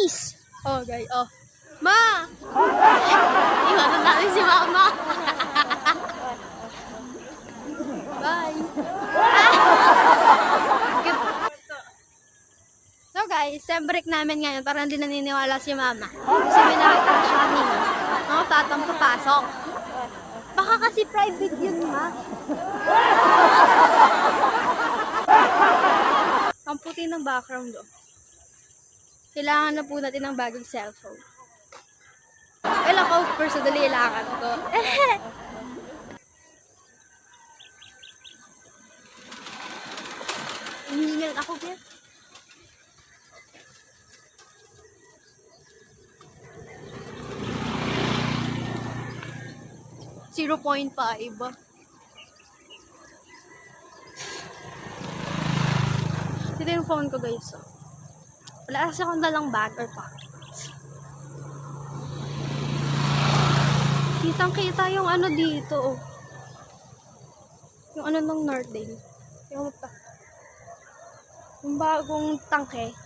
Guys! Oh, guys. Oh. Ma! Iwanan natin si Mama. Bye! So guys, break namin ngayon para hindi naniniwala si Mama. Kasi may nakita siya kanina. Mga tatang papasok. Baka kasi private yun, ma. Ang puti ng background, oh. Kailangan na po natin ng bagong cellphone. Well, ako, personally, kailangan ko. Hihingal ako, Beth. .5. Ito yung phone ko, guys. So. Wala kasi akong dalang bag or pocket. Kitang-kita yung ano dito, oh. Yung ano ng Northdale. Yung bagong tangke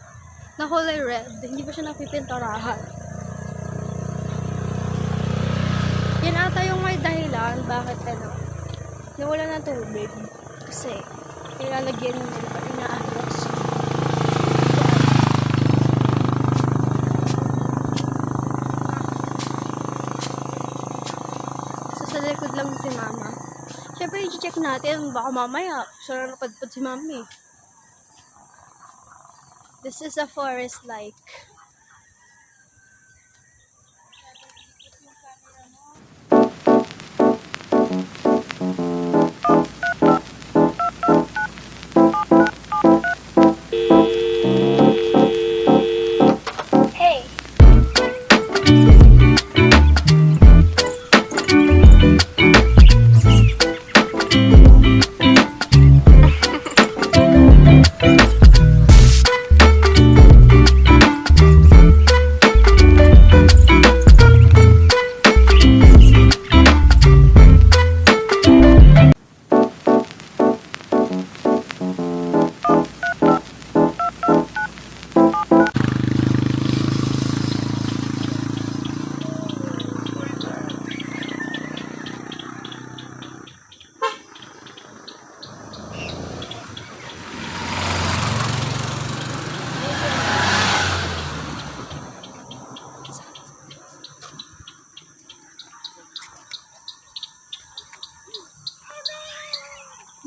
na kulay red. Hindi pa siya napipinturahan. Yan ata yung may dahilan bakit nawala ng tubig. Kasi nilalagyan nila pa inaayos. Sa likod lang si Mama. Siyempre, i-check natin. Baka mamaya, sarang napadpad si Mami. This is a forest like.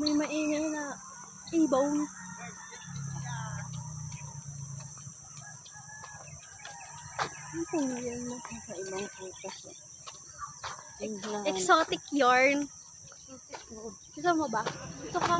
May maingay na ibaw. Ano yan? Nakakaibang putas. Exotic yarn. Gusto mo ba? Ito ka.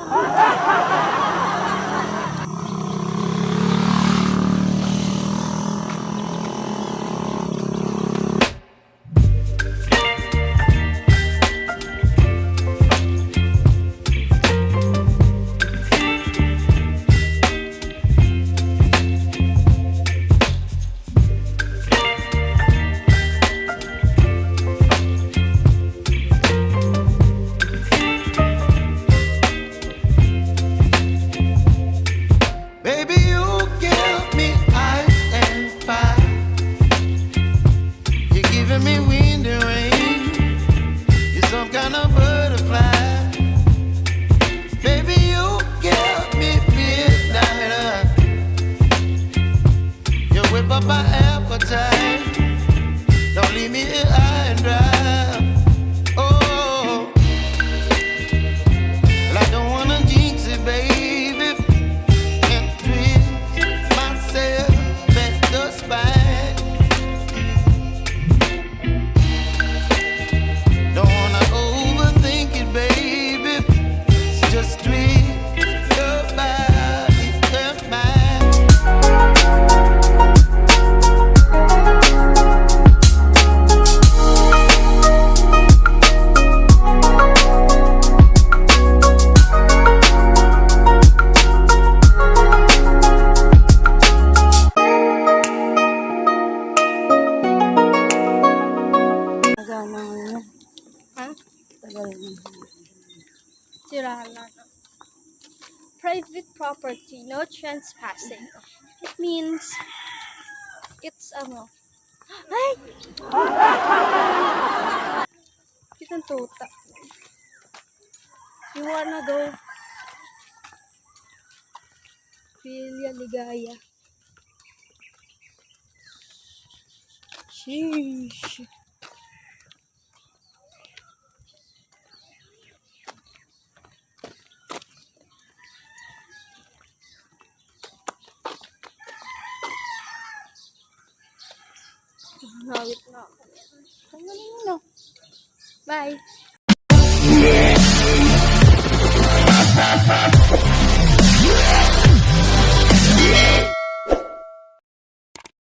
My appetite, don't leave me here high and dry. Oh, well, I don't wanna jinx it, baby, and twist myself at the spine. Don't wanna overthink it, baby. It's just twist your body and mine. Private property, no trespassing. It means it's ano. Ay! Kitang tuta. You wanna go? Pilya Ligaya. Sheesh. Nawit na ako. Tanggalin mo na. Bye.